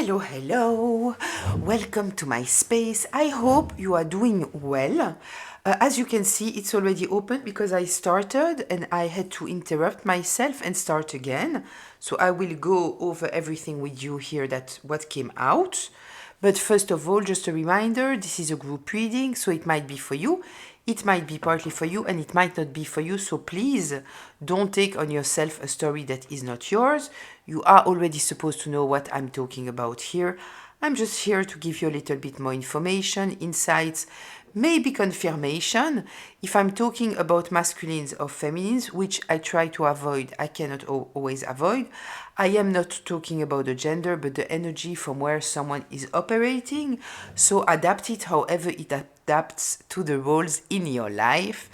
Hello, hello. Welcome to my space. I hope you are doing well. As you can see, it's already open because I started and I had to interrupt myself and start again. So I will go over everything with you here, that what came out. But first of all, just a reminder, this is a group reading, so it might be for you. It might be partly for you and it might not be for you. So please don't take on yourself a story that is not yours. You are already supposed to know what I'm talking about here. I'm just here to give you a little bit more information, insights, maybe confirmation. If I'm talking about masculines or feminines, which I try to avoid, I cannot always avoid. I am not talking about the gender, but the energy from where someone is operating. So adapt it however it adapts to the roles in your life.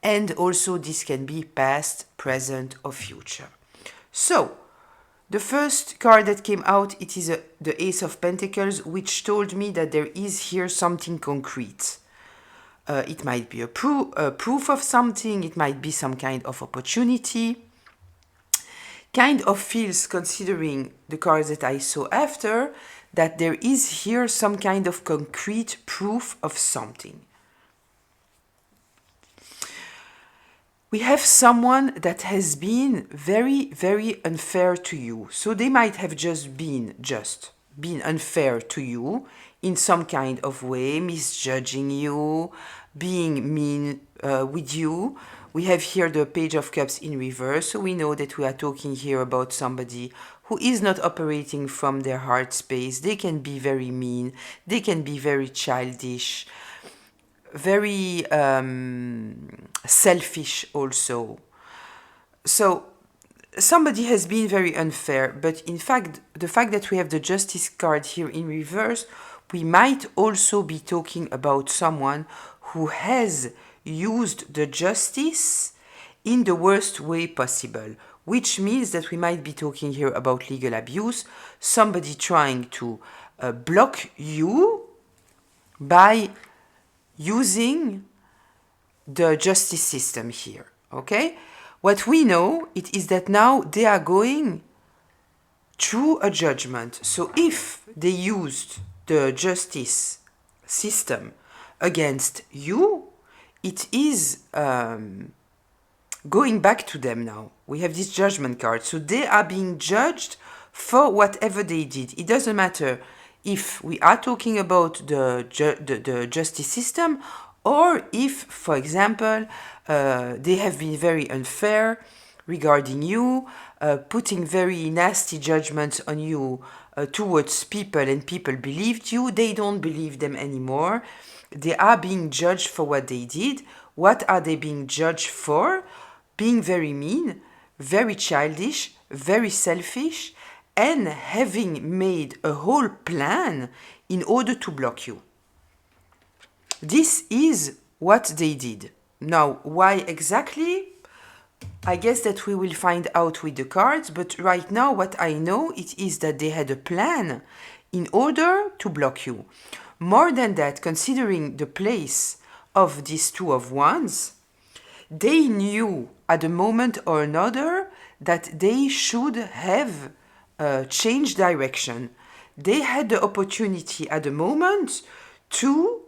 And also this can be past, present, or future. So, the first card that came out, it is the Ace of Pentacles, which told me that there is here something concrete. It might be a proof of something, it might be some kind of opportunity. Kind of feels, considering the cards that I saw after, that there is here some kind of concrete proof of something. We have someone that has been very, very unfair to you. So they might have just been unfair to you in some kind of way, misjudging you, being mean with you. We have here the Page of Cups in reverse, so we know that we are talking here about somebody who is not operating from their heart space. They can be very mean, they can be very childish, very selfish also. So somebody has been very unfair, but in fact, the fact that we have the Justice card here in reverse, we might also be talking about someone who has used the justice in the worst way possible, which means that we might be talking here about legal abuse, somebody trying to block you by using the justice system here, okay? What we know, it is that now they are going through a judgment. So if they used the justice system against you, it is going back to them now. We have this judgment card. So they are being judged for whatever they did. It doesn't matter if we are talking about the justice system, or if, for example, they have been very unfair regarding you, putting very nasty judgments on you towards people, and people believed you, they don't believe them anymore. They are being judged for what they did. What are they being judged for? Being very mean, very childish, very selfish, and having made a whole plan in order to block you. This is what they did. Now, why exactly? I guess that we will find out with the cards, but right now what I know, it is that they had a plan in order to block you. More than that, considering the place of these Two of Wands, they knew at a moment or another that they should have changed direction. They had the opportunity at the moment to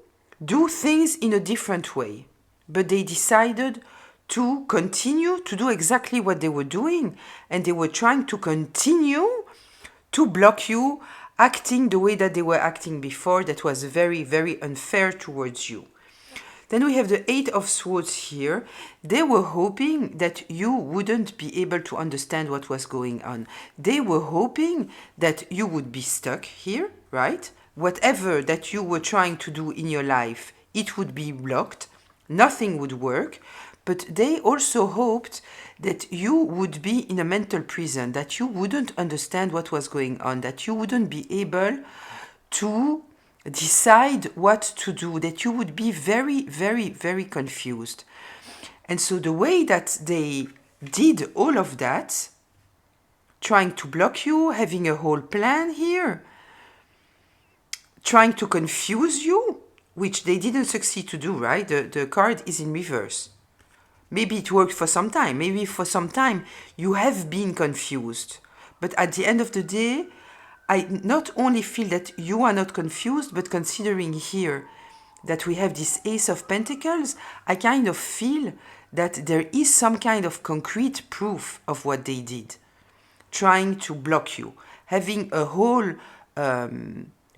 do things in a different way, but they decided to continue to do exactly what they were doing, and they were trying to continue to block you, acting the way that they were acting before, that was very, very unfair towards you. Then we have the Eight of Swords here. They were hoping that you wouldn't be able to understand what was going on. They were hoping that you would be stuck here, right? Whatever that you were trying to do in your life, it would be blocked. Nothing would work. But they also hoped that you would be in a mental prison, that you wouldn't understand what was going on, that you wouldn't be able to decide what to do, that you would be very, very, very confused. And so the way that they did all of that, trying to block you, having a whole plan here, trying to confuse you, which they didn't succeed to do, right? The card is in reverse. Maybe it worked for some time. Maybe for some time you have been confused. But at the end of the day, I not only feel that you are not confused, but considering here that we have this Ace of Pentacles, I kind of feel that there is some kind of concrete proof of what they did, trying to block you, having a whole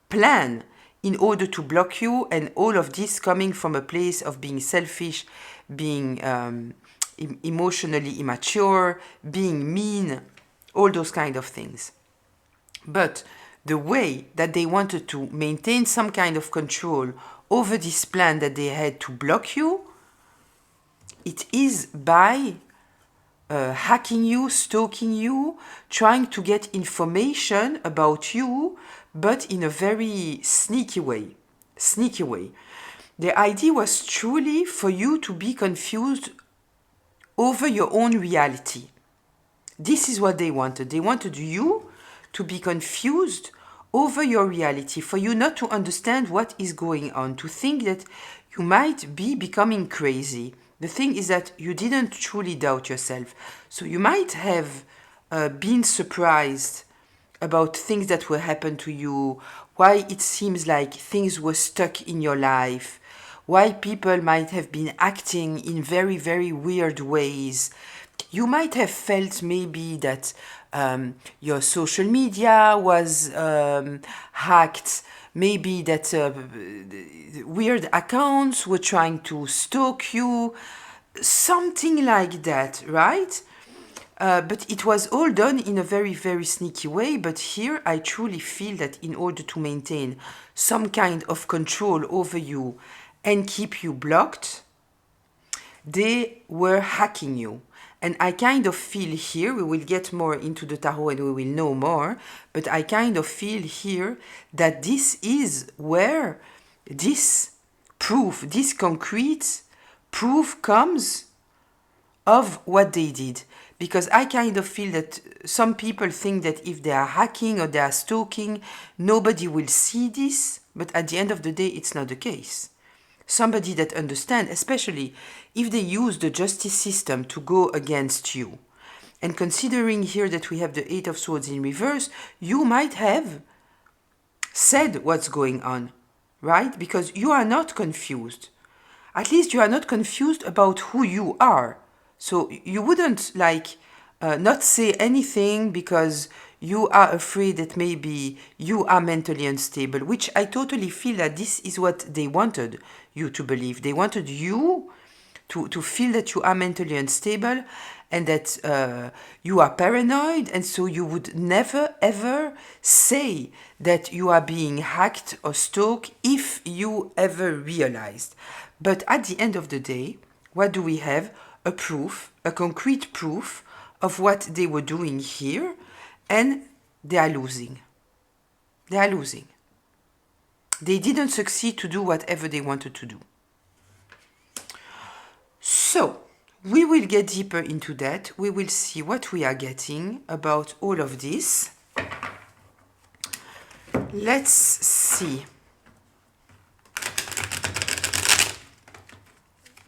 plan in order to block you, and all of this coming from a place of being selfish, being emotionally immature, being mean, all those kind of things. But the way that they wanted to maintain some kind of control over this plan that they had to block you, it is by hacking you, stalking you, trying to get information about you, but in a very sneaky way. Sneaky way. The idea was truly for you to be confused over your own reality. This is what they wanted. They wanted you to be confused over your reality, for you not to understand what is going on, to think that you might be becoming crazy. The thing is that you didn't truly doubt yourself. So you might have been surprised about things that will happen to you, why it seems like things were stuck in your life, why people might have been acting in very, very weird ways. You might have felt maybe that your social media was hacked, maybe that weird accounts were trying to stalk you, something like that, right? But it was all done in a very, very sneaky way. But here I truly feel that in order to maintain some kind of control over you and keep you blocked, they were hacking you. And I kind of feel here, we will get more into the tarot and we will know more, but I kind of feel here that this is where this proof, this concrete proof comes of what they did. Because I kind of feel that some people think that if they are hacking or they are stalking, nobody will see this, but at the end of the day, it's not the case. Somebody that understands, especially if they use the justice system to go against you. And considering here that we have the Eight of Swords in reverse, you might have said what's going on, right? Because you are not confused. At least you are not confused about who you are. So you wouldn't not say anything because you are afraid that maybe you are mentally unstable, which I totally feel that this is what they wanted you to believe. They wanted you to feel that you are mentally unstable and that you are paranoid, and so you would never ever say that you are being hacked or stalked if you ever realized. But at the end of the day, what do we have? A proof, a concrete proof of what they were doing here, and they are losing. They are losing. They didn't succeed to do whatever they wanted to do. So, we will get deeper into that. We will see what we are getting about all of this. Let's see.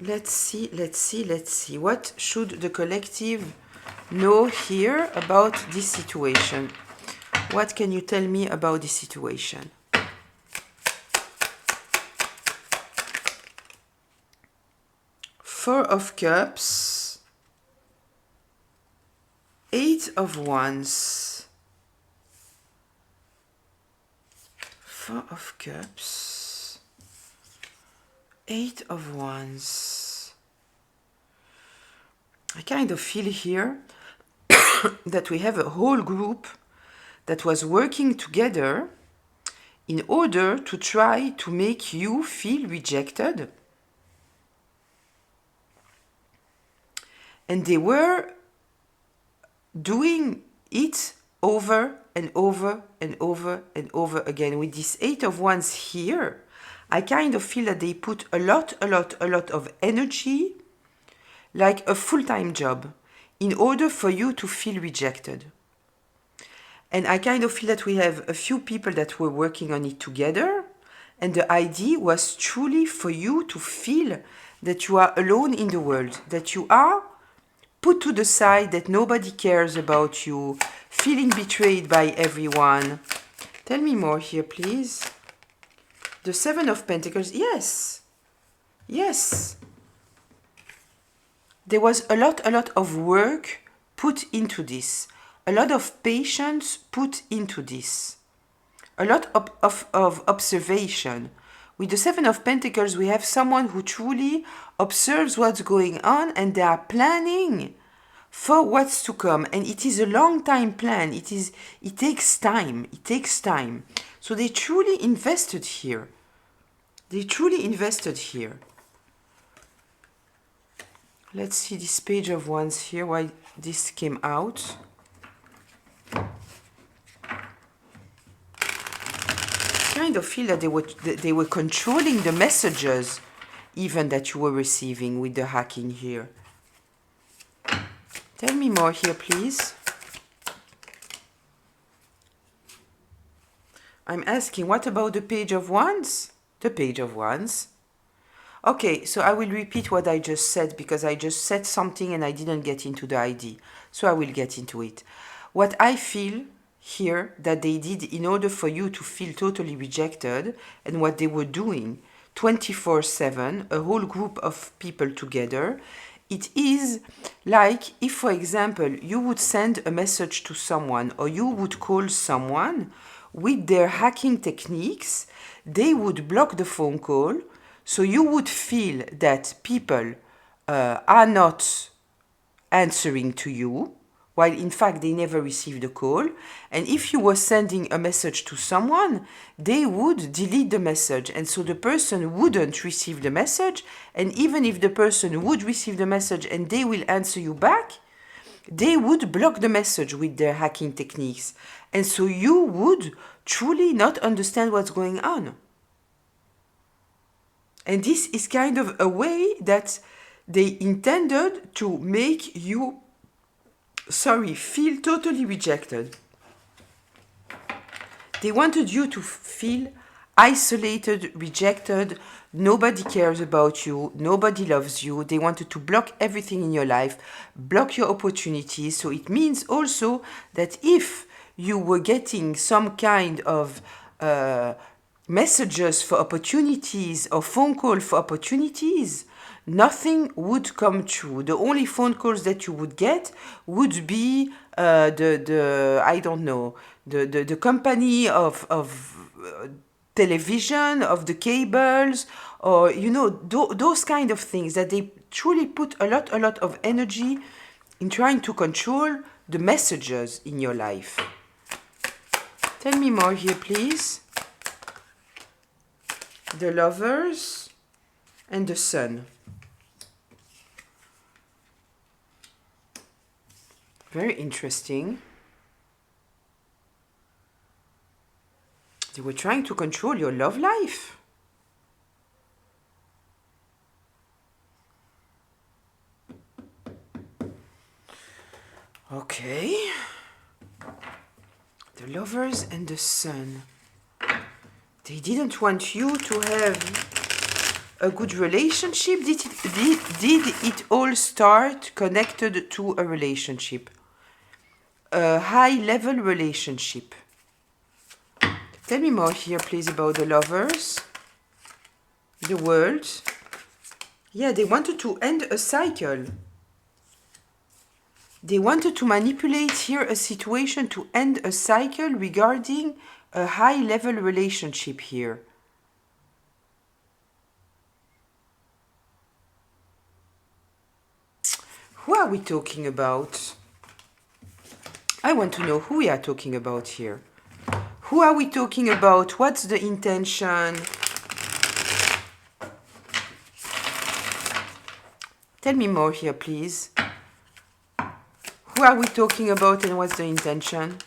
Let's see. What should the collective know here about this situation? What can you tell me about this situation? Four of Cups, Eight of Wands, Four of Cups, Eight of Wands. I kind of feel here that we have a whole group that was working together in order to try to make you feel rejected. And they were doing it over and over and over and over again. With this Eight of Wands here, I kind of feel that they put a lot of energy, like a full-time job, in order for you to feel rejected. And I kind of feel that we have a few people that were working on it together, and the idea was truly for you to feel that you are alone in the world, that you are put to the side, that nobody cares about you, feeling betrayed by everyone, Tell me more here, please. The Seven of Pentacles. Yes. Yes. There was a lot of work put into this. A lot of patience put into this. A lot of observation. With the Seven of Pentacles, we have someone who truly observes what's going on and they are planning for what's to come. And it is a long time plan. It takes time. It takes time. So they truly invested here. They truly invested here. Let's see this Page of Wands here, why this came out. Kind of feel that they were controlling the messages even that you were receiving with the hacking here. Tell me more here, please. I'm asking, what about the Page of Wands? The Page of Wands. Okay, so I will repeat what I just said because I just said something and I didn't get into the ID. So I will get into it. What I feel here that they did in order for you to feel totally rejected and what they were doing 24/7, a whole group of people together, it is like if, for example, you would send a message to someone or you would call someone with their hacking techniques, they would block the phone call. So you would feel that people are not answering to you, while in fact they never received a call. And if you were sending a message to someone, they would delete the message. And so the person wouldn't receive the message. And even if the person would receive the message and they will answer you back, they would block the message with their hacking techniques. And so you would truly not understand what's going on. And this is kind of a way that they intended to make you, feel totally rejected. They wanted you to feel isolated, rejected, nobody cares about you, nobody loves you. They wanted to block everything in your life, block your opportunities. So it means also that if you were getting some kind of messages for opportunities or phone call for opportunities, nothing would come true. The only phone calls that you would get would be the company of television, of the cables, or those kind of things that they truly put a lot of energy in trying to control the messages in your life. Tell me more here, please. The Lovers and the Sun. Very interesting. They were trying to control your love life. Okay. The Lovers and the Sun. They didn't want you to have a good relationship. Did it all start connected to a relationship? A high-level relationship. Tell me more here, please, about the Lovers. The World. Yeah, they wanted to end a cycle. They wanted to manipulate here a situation to end a cycle regarding a high-level relationship here. Who are we talking about? I want to know who we are talking about here. Who are we talking about? What's the intention? Tell me more here, please. Who are we talking about and what's the intention?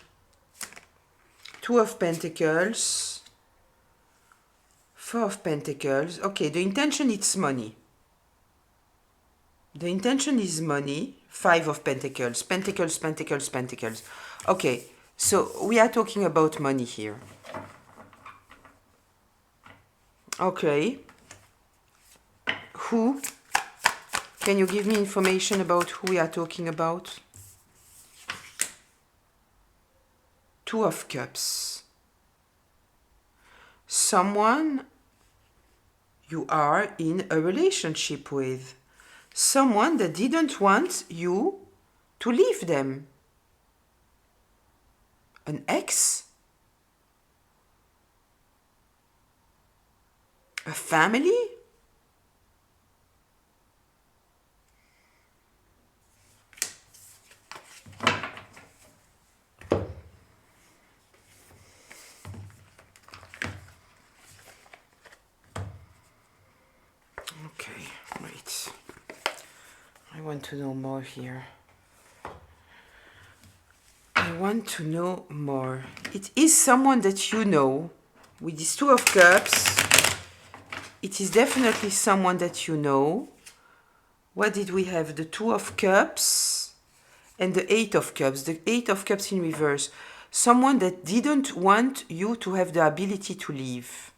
Two of Pentacles. Four of Pentacles. Okay, the intention is money. The intention is money. Five of Pentacles. Pentacles, Pentacles, Pentacles. Okay, so we are talking about money here. Okay. Who? Can you give me information about who we are talking about? Two of Cups. someone you are in a relationship with. Someone that didn't want you to leave them. An ex? A family? Okay, wait. I want to know more here. I want to know more. It is someone that you know. With this Two of Cups, it is definitely someone that you know. What did we have? The Two of Cups and the Eight of Cups. The Eight of Cups in reverse. Someone that didn't want you to have the ability to leave.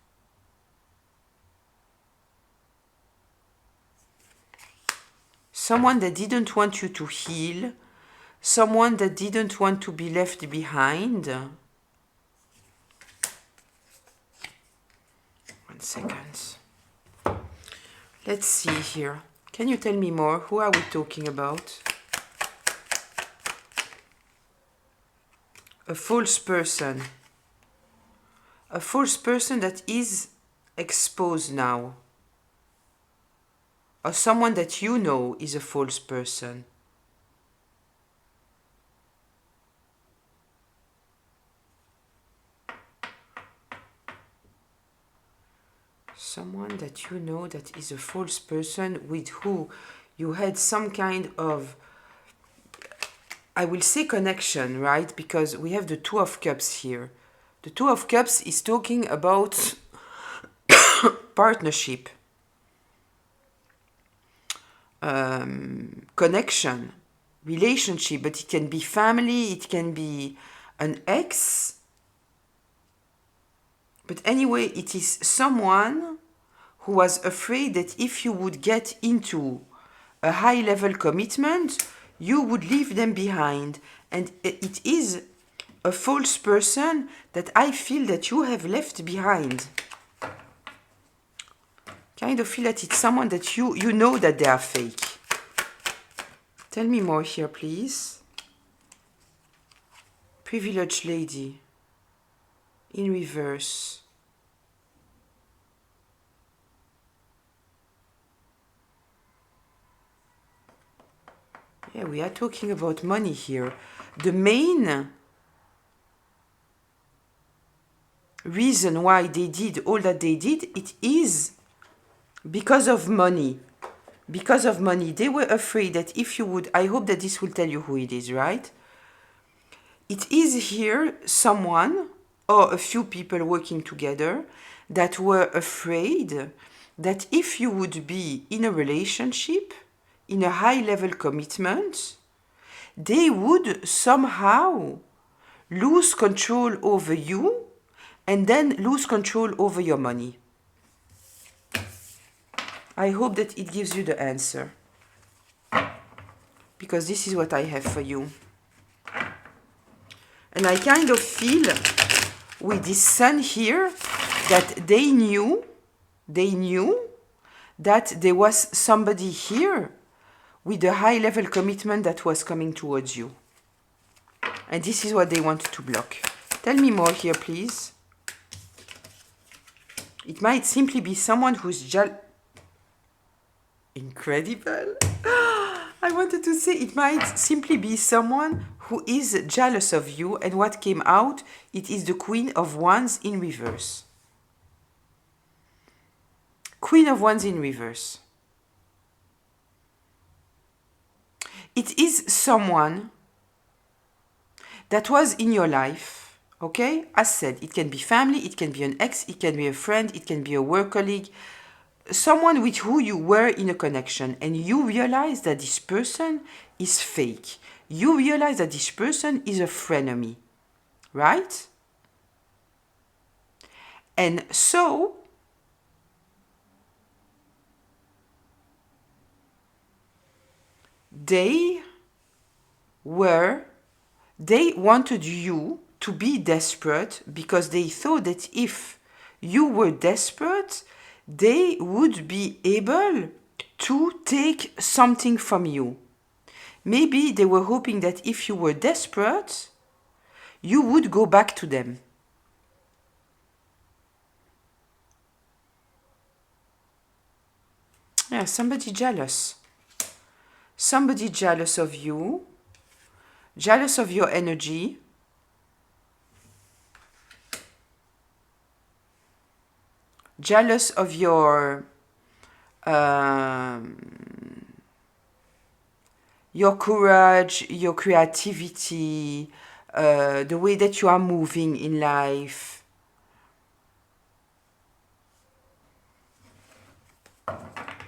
Someone that didn't want you to heal. Someone that didn't want to be left behind. 1 second. Let's see here. Can you tell me more? Who are we talking about? A false person. A false person that is exposed now. Or someone that you know is a false person. Someone that you know that is a false person with who you had some kind of, I will say connection, right? Because we have the Two of Cups here. The Two of Cups is talking about partnership, connection, relationship, but it can be family, it can be an ex. But anyway, it is someone who was afraid that if you would get into a high-level commitment, you would leave them behind. And it is a false person that I feel that you have left behind. Kind of feel that it's someone that you know that they are fake. Tell me more here, please. Privileged lady. In reverse. Yeah, we are talking about money here. The main reason why they did all that they did, it is because of money. Because of money. They were afraid that if you would, I hope that this will tell you who it is, right? It is here someone or a few people working together that were afraid that if you would be in a relationship, in a high-level commitment, they would somehow lose control over you and then lose control over your money. I hope that it gives you the answer, because this is what I have for you. And I kind of feel with this sun here that they knew that there was somebody here with a high-level commitment that was coming towards you. And this is what they wanted to block. Tell me more here, please. It might simply be someone who's incredible. I wanted to say it might simply be someone who is jealous of you, and what came out, it is the Queen of Wands in reverse. Queen of Wands in reverse. It is someone that was in your life, okay? As said, it can be family, it can be an ex, it can be a friend, it can be a work colleague, someone with who you were in a connection, and you realize that this person is fake. You realize that this person is a frenemy, right? And so, they wanted you to be desperate because they thought that if you were desperate, they would be able to take something from you. Maybe they were hoping that if you were desperate, you would go back to them. Yeah, somebody jealous. Somebody jealous of you, jealous of your energy. Jealous of your courage, your creativity, the way that you are moving in life.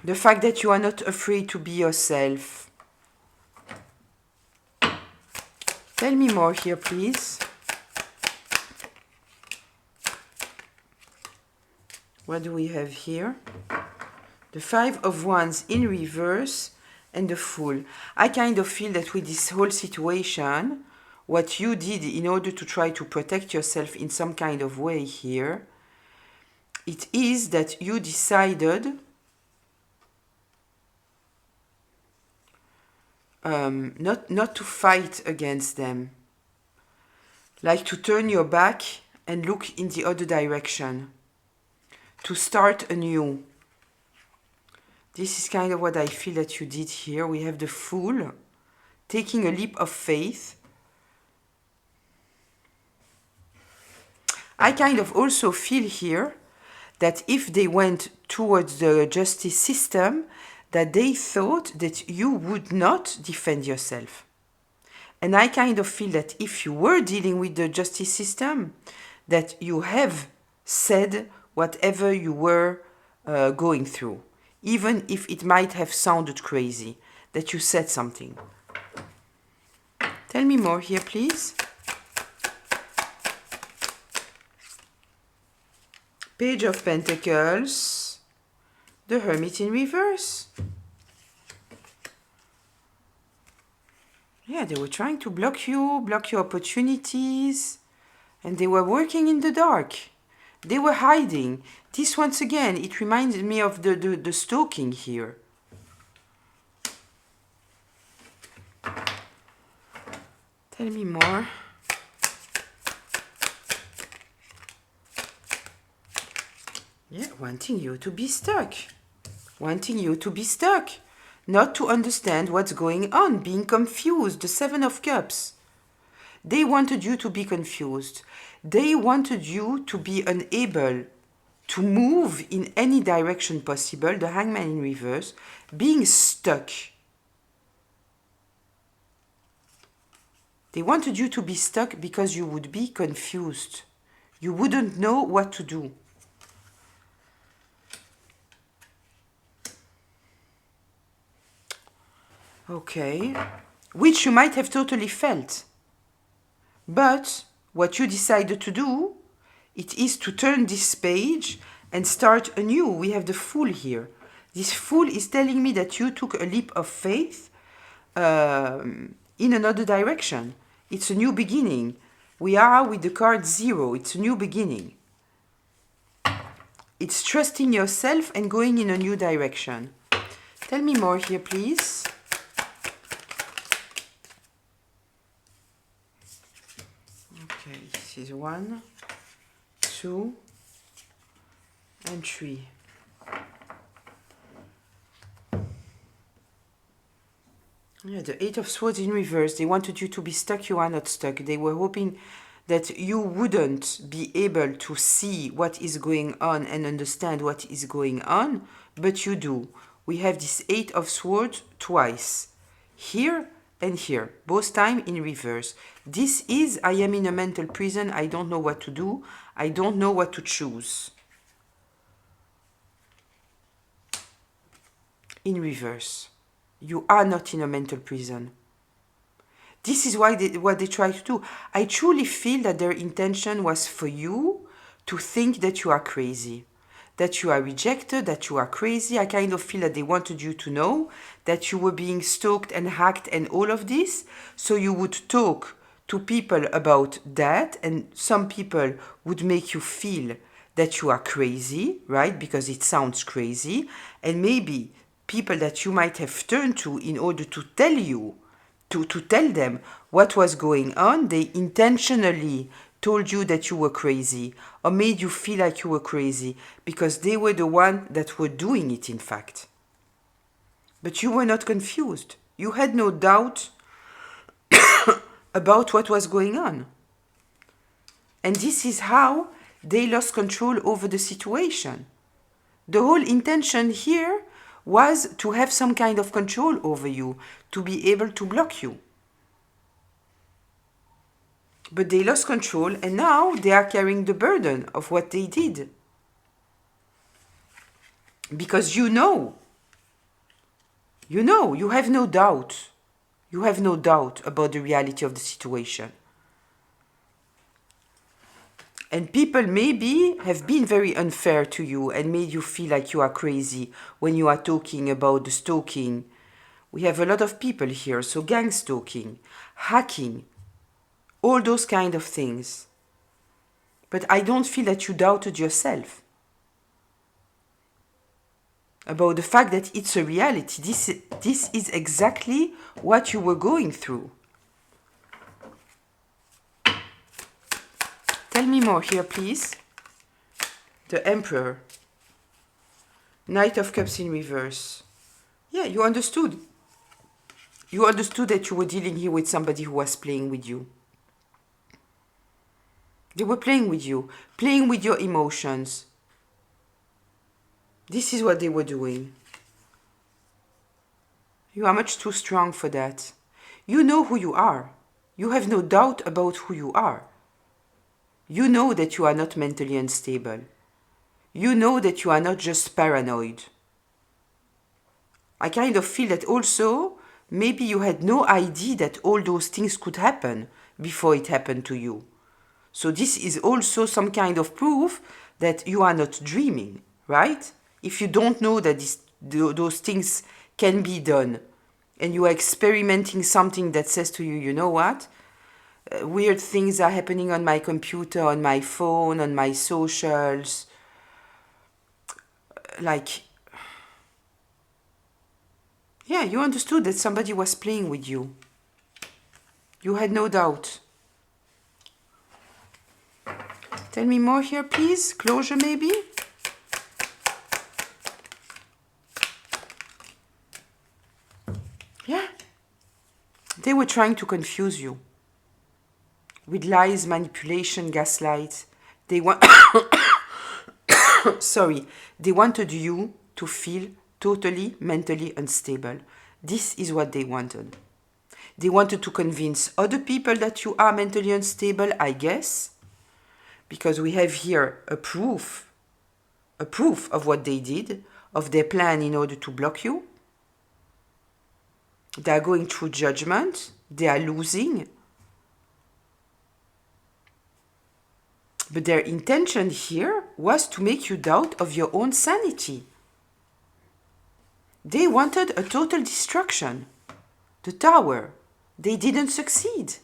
The fact that you are not afraid to be yourself. Tell me more here, please. What do we have here? The Five of Wands in reverse and the Fool. I kind of feel that with this whole situation, what you did in order to try to protect yourself in some kind of way here, it is that you decided not to fight against them. Like to turn your back and look in the other direction. To start anew. This is kind of what I feel that you did here. We have the Fool taking a leap of faith. I kind of also feel here that if they went towards the justice system, that they thought that you would not defend yourself. And I kind of feel that if you were dealing with the justice system, that you have said whatever you were going through. Even if it might have sounded crazy, that you said something. Tell me more here, please. Page of Pentacles. The Hermit in reverse. Yeah, they were trying to block you, block your opportunities. And they were working in the dark. They were hiding. This, once again, it reminded me of the stalking here. Tell me more. Yeah, wanting you to be stuck. Wanting you to be stuck. Not to understand what's going on. Being confused. The Seven of Cups. They wanted you to be confused. They wanted you to be unable to move in any direction possible. The Hangman in reverse. Being stuck. They wanted you to be stuck because you would be confused. You wouldn't know what to do. Okay. Which you might have totally felt. But what you decided to do, it is to turn this page and start anew. We have the Fool here. This Fool is telling me that you took a leap of faith in another direction. It's a new beginning. We are with the card 0. It's a new beginning. It's trusting yourself and going in a new direction. Tell me more here, please. Okay, this is 1, 2, and 3. Yeah, the Eight of Swords in reverse. They wanted you to be stuck. You are not stuck. They were hoping that you wouldn't be able to see what is going on and understand what is going on, but you do. We have this Eight of Swords twice. Here and here. Both time in reverse. This is, I am in a mental prison. I don't know what to do. I don't know what to choose. In reverse. You are not in a mental prison. This is why what they try to do. I truly feel that their intention was for you to think that you are crazy, that you are rejected, that you are crazy. I kind of feel that they wanted you to know that you were being stalked and hacked and all of this, so you would talk to people about that, and some people would make you feel that you are crazy, right? Because it sounds crazy. And maybe people that you might have turned to in order to tell you, to tell them what was going on, they intentionally told you that you were crazy or made you feel like you were crazy because they were the one that were doing it, in fact. But you were not confused. You had no doubt about what was going on. And this is how they lost control over the situation. The whole intention here was to have some kind of control over you, to be able to block you. But they lost control and now they are carrying the burden of what they did. Because you have no doubt. You have no doubt about the reality of the situation. And people maybe have been very unfair to you and made you feel like you are crazy when you are talking about the stalking. We have a lot of people here, so gang stalking, hacking, all those kind of things. But I don't feel that you doubted yourself about the fact that it's a reality. This is exactly what you were going through. Tell me more here, please. The Emperor. Knight of Cups in reverse. Yeah, you understood. You understood that you were dealing here with somebody who was playing with you. They were playing with you, playing with your emotions. This is what they were doing. You are much too strong for that. You know who you are. You have no doubt about who you are. You know that you are not mentally unstable. You know that you are not just paranoid. I kind of feel that also, maybe you had no idea that all those things could happen before it happened to you. So this is also some kind of proof that you are not dreaming, right? If you don't know that those things can be done, and you are experimenting something that says to you, you know what? Weird things are happening on my computer, on my phone, on my socials. Like, yeah, you understood that somebody was playing with you. You had no doubt. Tell me more here, please. Closure, maybe? Yeah. They were trying to confuse you. With lies, manipulation, gaslight. They want... Sorry. They wanted you to feel totally mentally unstable. This is what they wanted. They wanted to convince other people that you are mentally unstable, I guess. Because we have here a proof of what they did, of their plan in order to block you. They are going through judgment. They are losing. But their intention here was to make you doubt of your own sanity. They wanted a total destruction. The tower. They didn't succeed.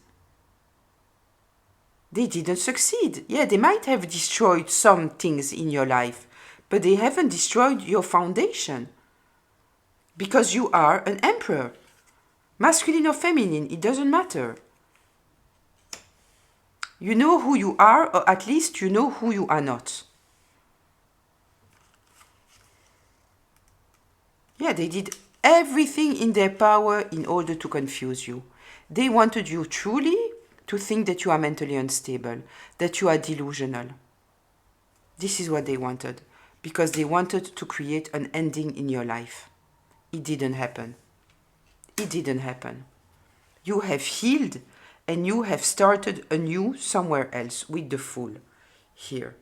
They didn't succeed. Yeah, they might have destroyed some things in your life, but they haven't destroyed your foundation. Because you are an emperor. Masculine or feminine, it doesn't matter. You know who you are, or at least you know who you are not. Yeah, they did everything in their power in order to confuse you. They wanted you truly to think that you are mentally unstable, that you are delusional. This is what they wanted, because they wanted to create an ending in your life. It didn't happen. It didn't happen. You have healed and you have started anew somewhere else with the Fool here.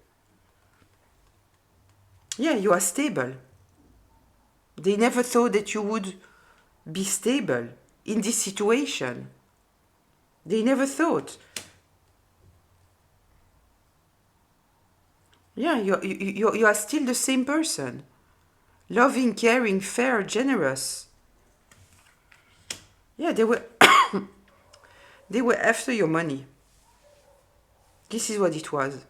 Yeah, you are stable. They never thought that you would be stable in this situation. They never thought. Yeah, you are still the same person. Loving, caring, fair, generous. Yeah, they were they were after your money. This is what it was.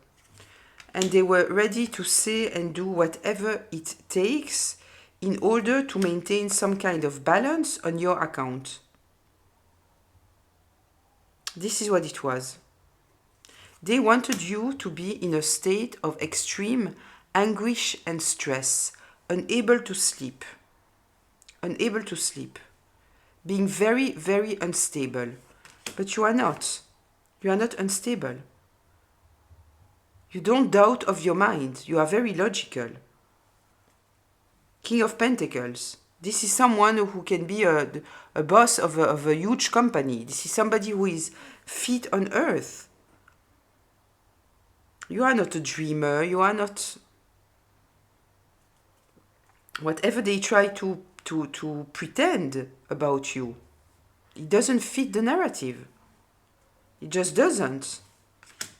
and they were ready to say and do whatever it takes in order to maintain some kind of balance on your account. This is what it was. They wanted you to be in a state of extreme anguish and stress, unable to sleep, being very, very unstable. But you are not. You are not unstable. You don't doubt of your mind. You are very logical. King of Pentacles. This is someone who can be a boss of a huge company. This is somebody who is feet on earth. You are not a dreamer. You are not... Whatever they try to pretend about you, it doesn't fit the narrative. It just doesn't.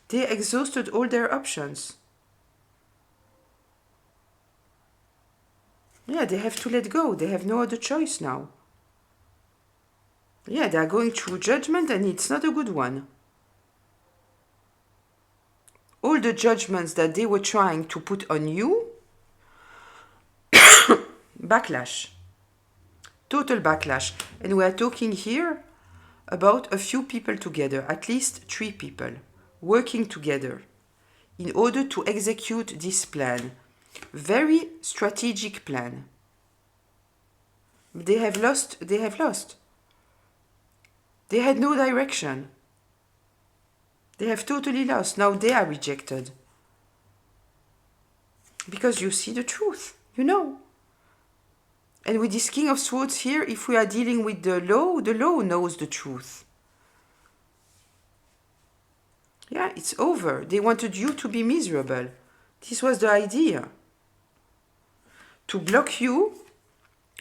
They exhausted all their options. Yeah, they have to let go. They have no other choice now. Yeah, they are going through judgment and it's not a good one. All the judgments that they were trying to put on you, backlash. Total backlash. And we are talking here about a few people together, at least 3 people, working together in order to execute this plan. Very strategic plan. They have lost. They had no direction. They have totally lost. Now they are rejected. Because you see the truth, you know. And with this King of Swords here, if we are dealing with the law knows the truth. Yeah, it's over. They wanted you to be miserable. This was the idea. To block you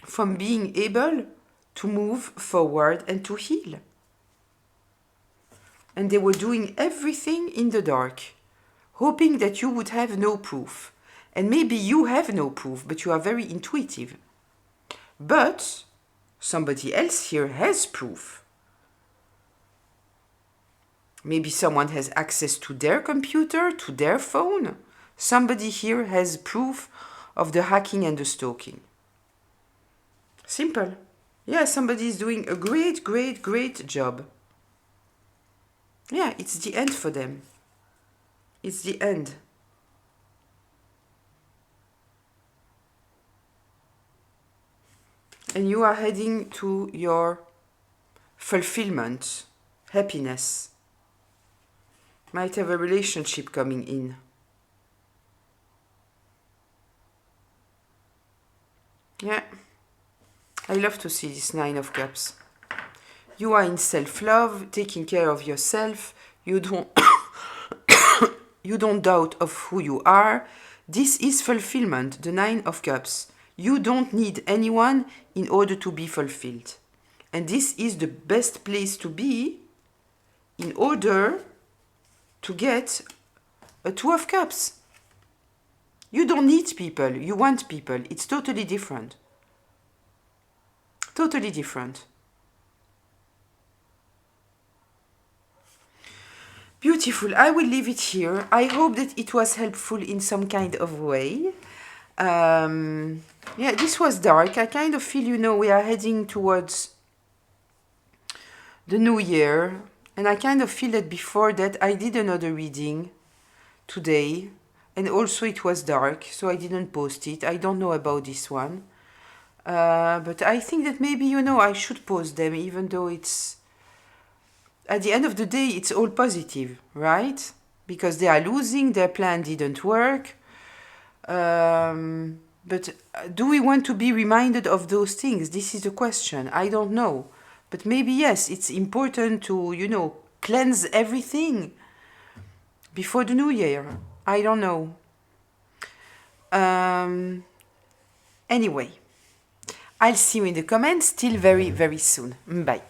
from being able to move forward and to heal. And they were doing everything in the dark, hoping that you would have no proof. And maybe you have no proof, but you are very intuitive. But somebody else here has proof. Maybe someone has access to their computer, to their phone. Somebody here has proof of the hacking and the stalking. Simple. Yeah, somebody is doing a great, great, great job. Yeah, it's the end for them. It's the end. And you are heading to your fulfillment, happiness. Might have a relationship coming in. Yeah. I love to see this 9 of Cups. You are in self-love, taking care of yourself. You don't you don't doubt of who you are. This is fulfillment, the 9 of Cups. You don't need anyone in order to be fulfilled. And this is the best place to be in order to get a 2 of Cups. You don't need people, you want people. It's totally different. Totally different. Beautiful. I will leave it here. I hope that it was helpful in some kind of way. Yeah, this was dark. I kind of feel, you know, we are heading towards the new year. And I kind of feel that before that I did another reading today. And also it was dark, so I didn't post it. I don't know about this one. But I think that maybe, you know, I should post them, even though it's... At the end of the day, it's all positive, right? Because they are losing, their plan didn't work. But do we want to be reminded of those things? This is the question. I don't know. But maybe, yes, it's important to, you know, cleanse everything before the new year. I don't know. Anyway, I'll see you in the comments till very, very soon. Bye.